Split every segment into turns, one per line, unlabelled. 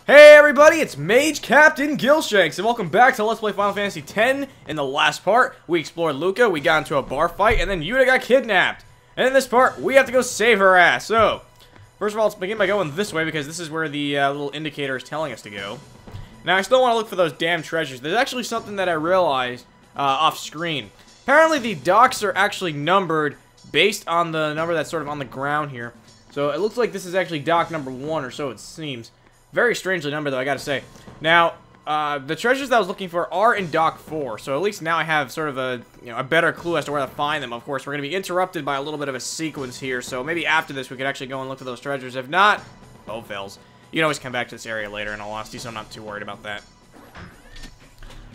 Hey everybody, it's Mage Captain Gilshanks, and welcome back to Let's Play Final Fantasy X. In the last part, we explored Luca, we got into a bar fight, and then Yuna got kidnapped. And in this part, we have to go save her ass. So, first of all, let's begin by going this way, because this is where the little indicator is telling us to go. Now, I still want to look for those damn treasures. There's actually something that I realized off screen. Apparently, the docks are actually numbered based on the number that's sort of on the ground here. So, it looks like this is actually dock number 1, or so it seems. Very strangely numbered, though, I gotta say. Now, the treasures that I was looking for are in Dock 4, so at least now I have sort of a better clue as to where to find them. Of course, we're gonna be interrupted by a little bit of a sequence here, so maybe after this we could actually go and look for those treasures. If not, oh, fails. You can always come back to this area later, in all honesty, so I'm not too worried about that.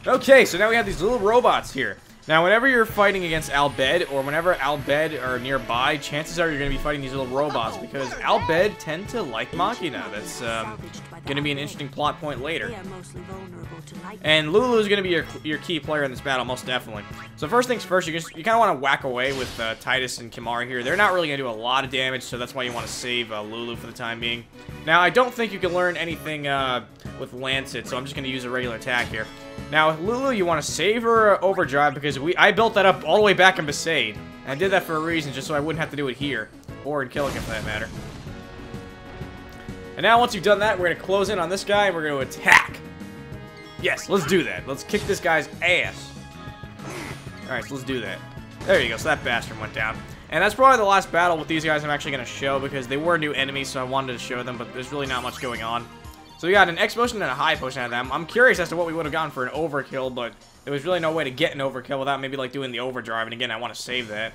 Okay, so now we have these little robots here. Now, whenever you're fighting against Al-Bhed, or whenever Al-Bhed are nearby, chances are you're going to be fighting these little robots, because Al-Bhed tend to like Machina. That's going to be an interesting plot point later. And Lulu is going to be your key player in this battle, most definitely. So first things first, you kind of want to whack away with Titus and Kimahri here. They're not really going to do a lot of damage, so that's why you want to save Lulu for the time being. Now, I don't think you can learn anything with Lancet, so I'm just going to use a regular attack here. Now, with Lulu, you want to save her overdrive, because I built that up all the way back in Besaid. And I did that for a reason, just so I wouldn't have to do it here. Or in Killigan, for that matter. And now, once you've done that, we're going to close in on this guy, and we're going to attack. Yes, let's do that. Let's kick this guy's ass. Alright, so let's do that. There you go, so that bastard went down. And that's probably the last battle with these guys I'm actually going to show, because they were new enemies, so I wanted to show them, but there's really not much going on. So we got an X potion and a high potion out of them. I'm curious as to what we would have gotten for an overkill, but there was really no way to get an overkill without maybe like doing the overdrive, and again, I want to save that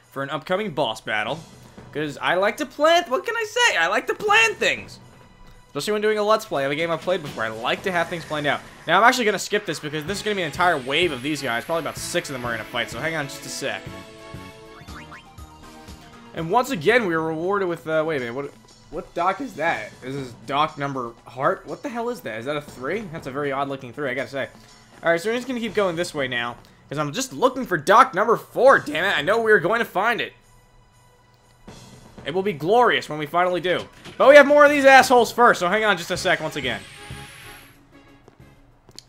for an upcoming boss battle, because I like to plan. What can I say? I like to plan things, especially when doing a Let's Play of a game I've played before. I like to have things planned out. Now, I'm actually going to skip this, because this is going to be an entire wave of these guys. Probably about 6 of them are going to fight, so hang on just a sec. And once again, we were rewarded with, wait a minute, what dock is that? This is dock number heart? What the hell is that? Is that a 3? That's a very odd looking 3, I gotta say. Alright, so we're just gonna keep going this way now, because I'm just looking for dock number 4, damn it. I know we are going to find it. It will be glorious when we finally do. But we have more of these assholes first, so hang on just a sec once again.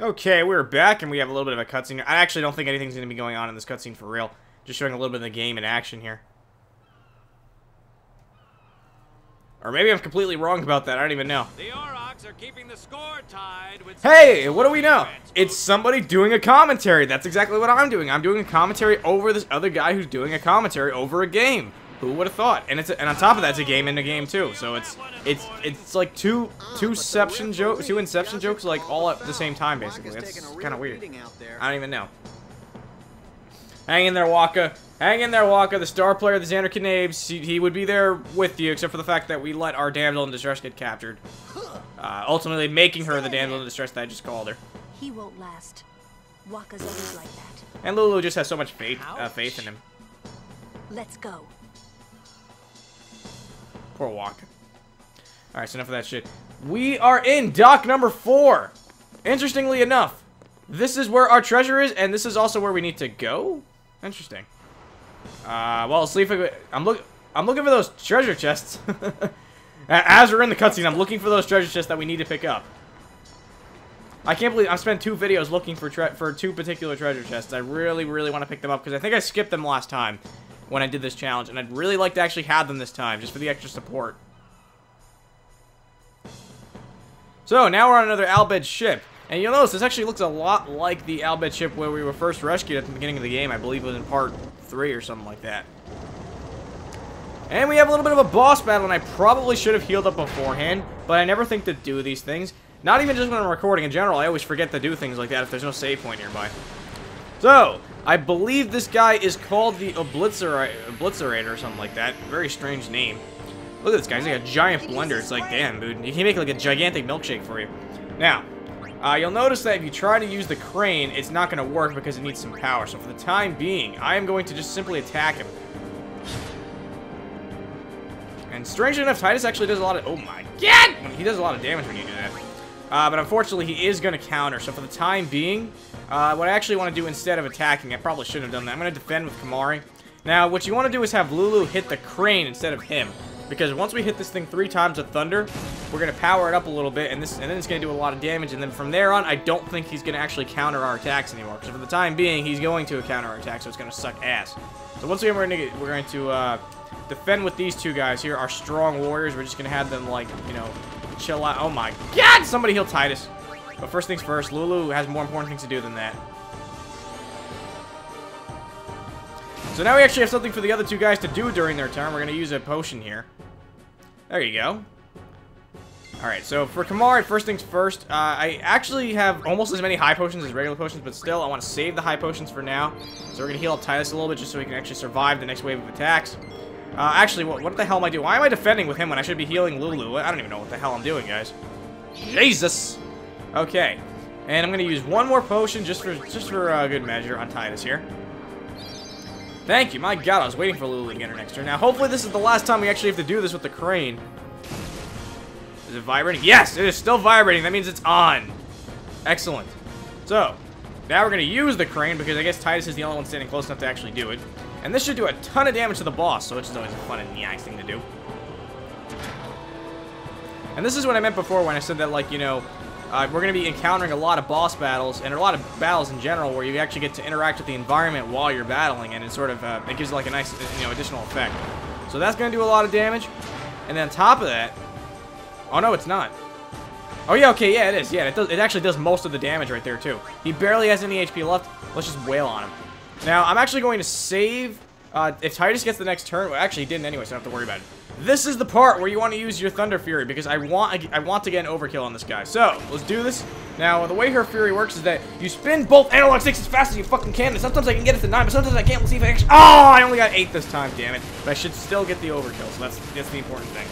Okay, we're back, and we have a little bit of a cutscene. I actually don't think anything's gonna be going on in this cutscene for real. Just showing a little bit of the game in action here. Or maybe I'm completely wrong about that. I don't even know.
The Aurochs are keeping the score tied with
hey, what do we know? It's somebody doing a commentary. That's exactly what I'm doing. I'm doing a commentary over this other guy who's doing a commentary over a game. Who would have thought? And on top of that, it's a game in a game too. So it's like two Inception jokes like all at the same time basically. That's kind of weird. I don't even know. Hang in there, Waka. Hang in there, Waka. The star player of the Xander Knabes, he would be there with you, except for the fact that we let our damsel in distress get captured. Ultimately making her the damsel in distress that I just called her.
He won't last. Waka's always like that.
And Lulu just has so much faith in him.
Let's go.
Poor Waka. Alright, so enough of that shit. We are in dock number 4. Interestingly enough, this is where our treasure is, and this is also where we need to go? Interesting. Well, let's see if I'm looking for those treasure chests. As we're in the cutscene, I'm looking for those treasure chests that we need to pick up. I can't believe I spent 2 videos looking for 2 particular treasure chests. I really, really want to pick them up, because I think I skipped them last time when I did this challenge, and I'd really like to actually have them this time, just for the extra support. So, now we're on another Al-Bhed ship. And you'll notice this actually looks a lot like the Al-Bhed ship where we were first rescued at the beginning of the game. I believe it was in part 3 or something like that. And we have a little bit of a boss battle, and I probably should have healed up beforehand, but I never think to do these things. Not even just when I'm recording in general, I always forget to do things like that if there's no save point nearby. So, I believe this guy is called the Obliterator or something like that. Very strange name. Look at this guy, he's like a giant blender. It's like, damn, dude, he can make like a gigantic milkshake for you. Now, you'll notice that if you try to use the crane, it's not going to work because it needs some power. So for the time being, I am going to just simply attack him. And strangely enough, Titus actually does a lot of... Oh my god! He does a lot of damage when you do that. But unfortunately, he is going to counter. So for the time being, what I actually want to do instead of attacking, I probably shouldn't have done that. I'm going to defend with Kimahri. Now, what you want to do is have Lulu hit the crane instead of him. Because once we hit this thing 3 times with thunder, we're going to power it up a little bit, and then it's going to do a lot of damage, and then from there on, I don't think he's going to actually counter our attacks anymore. Because for the time being, he's going to counter our attacks, so it's going to suck ass. So once again, we're going to defend with these 2 guys here, our strong warriors. We're just going to have them, like, you know, chill out. Oh my god, somebody heal Titus. But first things first, Lulu has more important things to do than that. So now we actually have something for the other 2 guys to do during their turn. We're going to use a potion here. There you go. Alright, so for Kamari, first things first, I actually have almost as many high potions as regular potions, but still, I want to save the high potions for now. So we're going to heal up Titus a little bit just so he can actually survive the next wave of attacks. Actually, what the hell am I doing? Why am I defending with him when I should be healing Lulu? I don't even know what the hell I'm doing, guys. Jesus! Okay, and I'm going to use one more potion just for good measure on Titus here. Thank you. My god, I was waiting for Lulu to get her next turn. Now, hopefully this is the last time we actually have to do this with the crane. Is it vibrating? Yes, it is still vibrating. That means it's on. Excellent. So, now we're going to use the crane because I guess Titus is the only one standing close enough to actually do it. And this should do a ton of damage to the boss, so which is always a fun and nice thing to do. And this is what I meant before when I said that, like, you know, we're going to be encountering a lot of boss battles, and a lot of battles in general, where you actually get to interact with the environment while you're battling, and it sort of, it gives like a nice, you know, additional effect. So that's going to do a lot of damage. And then on top of that, oh no, it's not. Oh yeah, okay, yeah, it is. Yeah, it actually does most of the damage right there too. He barely has any HP left. Let's just wail on him. Now, I'm actually going to save, if Titus gets the next turn, well, actually he didn't anyway, so I don't have to worry about it. This is the part where you want to use your Thunder Fury, because I want to get an overkill on this guy. So, let's do this. Now, the way her Fury works is that you spin both analog sticks as fast as you fucking can, and sometimes I can get it to 9, but sometimes I can't. We'll see if I actually... Oh, I only got 8 this time, damn it. But I should still get the overkill, so that's the important thing.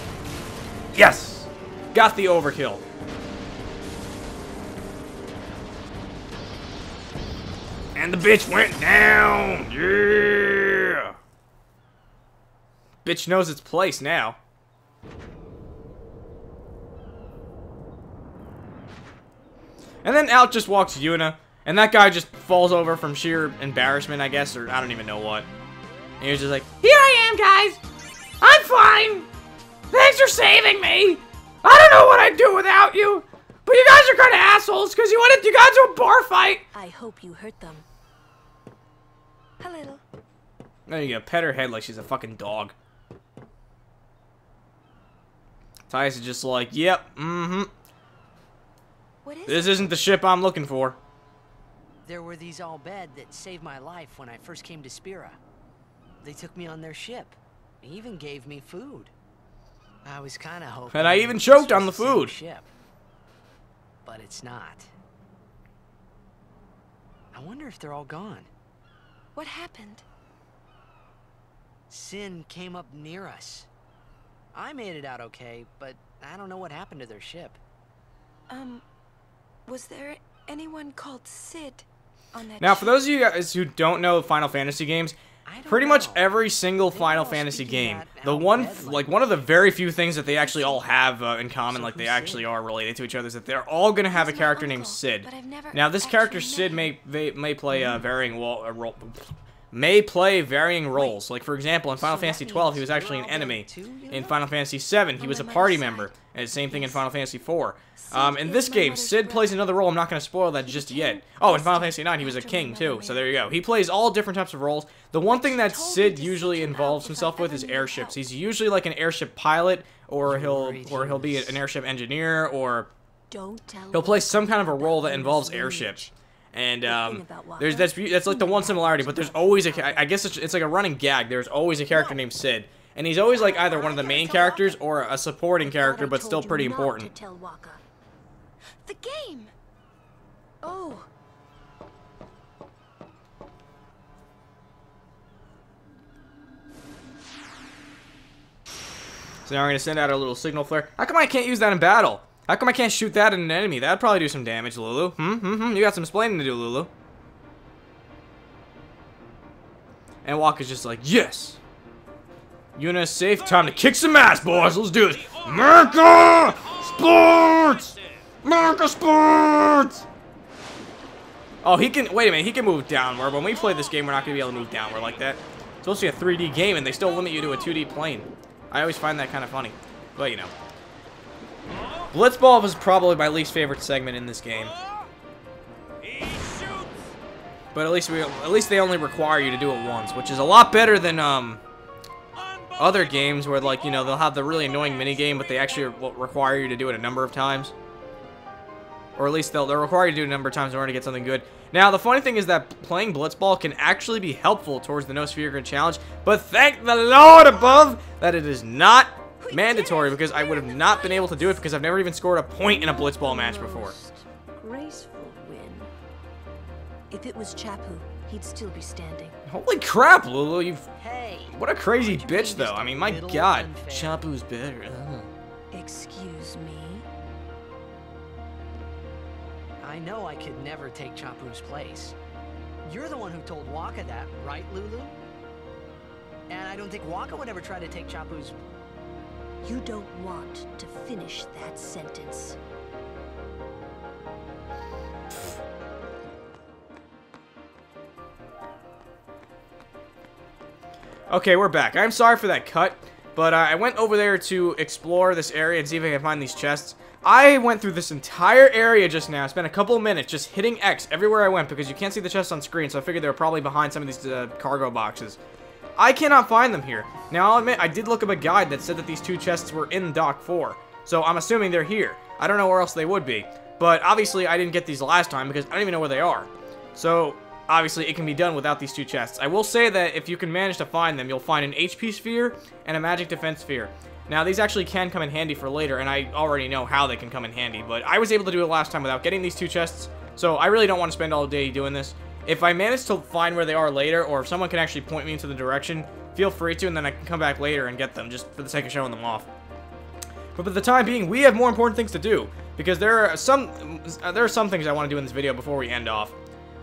Yes! Got the overkill. And the bitch went down! Yeah! Bitch knows its place now. And then out just walks Yuna, and that guy just falls over from sheer embarrassment, I guess, or I don't even know what. And he was just like, "Here I am, guys! I'm fine! Thanks for saving me! I don't know what I'd do without you! But you guys are kind of assholes, because you got into a bar fight!"
I hope you hurt them. A little.
There you go, pet her head like she's a fucking dog. Titus is just like, yep,
What is
this isn't the ship I'm looking for.
There were these all bed that saved my life when I first came to Spira. They took me on their ship. They even gave me food. I was kind of hoping.
And I even choked on the food.
Ship, but it's not. I wonder if they're all gone.
What happened?
Sin came up near us. I made it out okay, but I don't know what happened to their ship.
Was there anyone called Sid on that
Now,
ship?
for those of you guys who don't know Final Fantasy games, pretty much every single Final Fantasy game, one of the very few things that they actually all have in common, like they actually are related to each other, is that they're all gonna have a character named Sid. Now, this character Sid may play varying roles. Like, for example, in Final Fantasy 12, he was actually an enemy. In Final Fantasy 7, he was a party member. And same thing in Final Fantasy 4. In this game, Sid plays another role. I'm not going to spoil that just yet. Oh, in Final Fantasy 9, he was a king, too. So there you go. He plays all different types of roles. The one thing that Sid usually involves himself with is airships. He's usually like an airship pilot, or he'll be an airship engineer, or he'll play some kind of a role that involves airships. And that's like the one similarity, but there's always I guess it's like a running gag. There's always a character named Sid, and he's always like either one of the main characters or a supporting character, but still pretty important.
The game. Oh.
So now we're gonna send out our little signal flare. How come I can't use that in battle? How come I can't shoot that at an enemy? That'd probably do some damage, Lulu. You got some explaining to do, Lulu. And Waka's just like, yes! Yuna's safe. Time to kick some ass, boys. Let's do this. America! Sports! America Sports! Oh, he can... Wait a minute. He can move downward. When we play this game, we're not going to be able to move downward like that. It's supposed to be a 3D game, and they still limit you to a 2D plane. I always find that kind of funny. But, you know. Blitzball was probably my least favorite segment in this game.
He shoots.
But at least they only require you to do it once, which is a lot better than other games where, like, you know, they'll have the really annoying minigame, but they actually require you to do it a number of times. Or at least they'll require you to do it a number of times in order to get something good. Now, the funny thing is that playing Blitzball can actually be helpful towards the No Sphere Grid Challenge, but thank the Lord above that it is not mandatory, because I would have not been able to do it because I've never even scored a point in a Blitzball match before.
Most graceful win. If it was Chapu, he'd still be standing.
Holy crap, Lulu, you've...
Hey,
What a crazy
aren't you being
bitch, though.
just
I mean,
a
my
little
god.
unfair?
Chapu's better.
Excuse me?
I know I could never take Chapu's place. You're the one who told Waka that, right, Lulu? And I don't think Waka would ever try to take Chapu's...
You don't want to finish that sentence.
Okay, we're back. I'm sorry for that cut, but I went over there to explore this area and see if I can find these chests. I went through this entire area just now, spent a couple of minutes just hitting X everywhere I went because you can't see the chests on screen, so I figured they were probably behind some of these cargo boxes. I cannot find them here. Now, I'll admit, I did look up a guide that said that these two chests were in Dock 4, so I'm assuming they're here. I don't know where else they would be, but obviously I didn't get these last time because I don't even know where they are. So, obviously, it can be done without these two chests. I will say that if you can manage to find them, you'll find an HP sphere and a magic defense sphere. Now, these actually can come in handy for later, and I already know how they can come in handy, but I was able to do it last time without getting these two chests, so I really don't want to spend all day doing this. If I manage to find where they are later, or if someone can actually point me into the direction, feel free to, and then I can come back later and get them, just for the sake of showing them off. But for the time being, we have more important things to do, because there are some things I want to do in this video before we end off.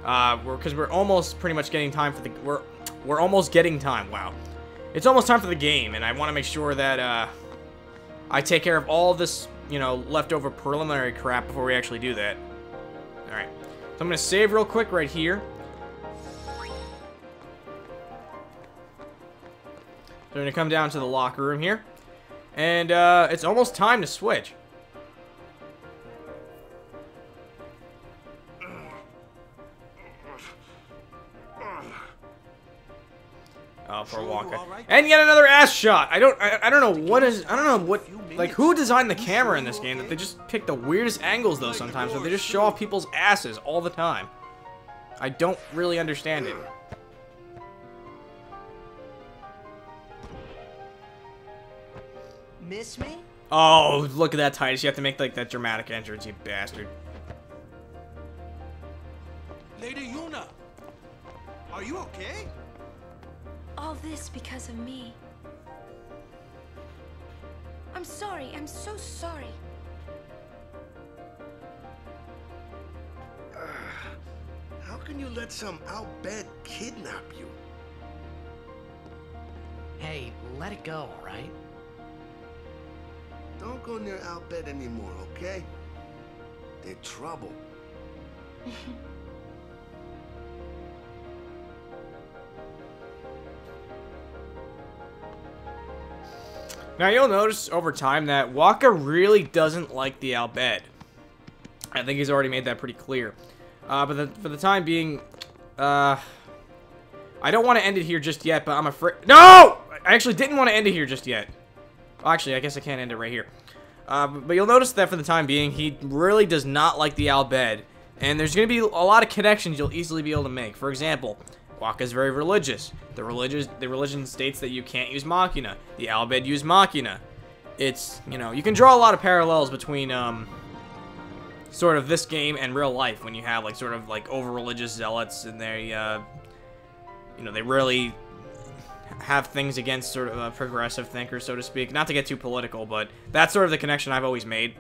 Because we're almost pretty much getting time for the... We're almost getting time, wow. It's almost time for the game, and I want to make sure that, I take care of all this, you know, leftover preliminary crap before we actually do that. Alright. So I'm going to save real quick right here. So we're going to come down to the locker room here. And, it's almost time to switch. Oh, for Waka. And yet another ass shot. I don't know what, like, who designed the camera in this game that they just pick the weirdest angles, though, sometimes, where they just show off people's asses all the time. I don't really understand it.
Miss me?
Oh, look at that, Titus. You have to make, like, that dramatic entrance, you bastard.
Lady Yuna, are you okay?
All this because of me. I'm sorry. I'm so sorry.
How can you let some outbed kidnap you?
Hey, let it go, alright?
Don't go near outbed anymore, okay? They're trouble.
Now, you'll notice over time that Waka really doesn't like the Albed. I think he's already made that pretty clear. But for the time being, I don't want to end it here just yet, but I'm afraid... No! I actually didn't want to end it here just yet. Well, actually, I guess I can't end it right here. But you'll notice that for the time being, he really does not like the Albed. And there's going to be a lot of connections you'll easily be able to make. For example, Waka's very religious. The religion states that you can't use Machina. The Albed use Machina. It's, you know, you can draw a lot of parallels between, sort of this game and real life when you have, like, sort of, like, over-religious zealots and they, you know, they really have things against sort of progressive thinkers, so to speak. Not to get too political, but that's sort of the connection I've always made.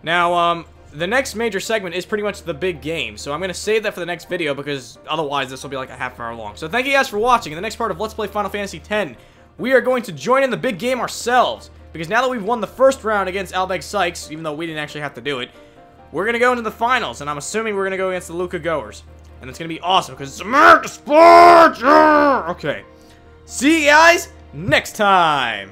Now, the next major segment is pretty much the big game, so I'm going to save that for the next video because otherwise this will be like a half hour long. So thank you guys for watching. In the next part of Let's Play Final Fantasy X, we are going to join in the big game ourselves, because now that we've won the first round against Albeg Sykes, even though we didn't actually have to do it, we're going to go into the finals, and I'm assuming we're going to go against the Luca Goers. And it's going to be awesome, because it's America Sports! Yeah! Okay. See you guys next time!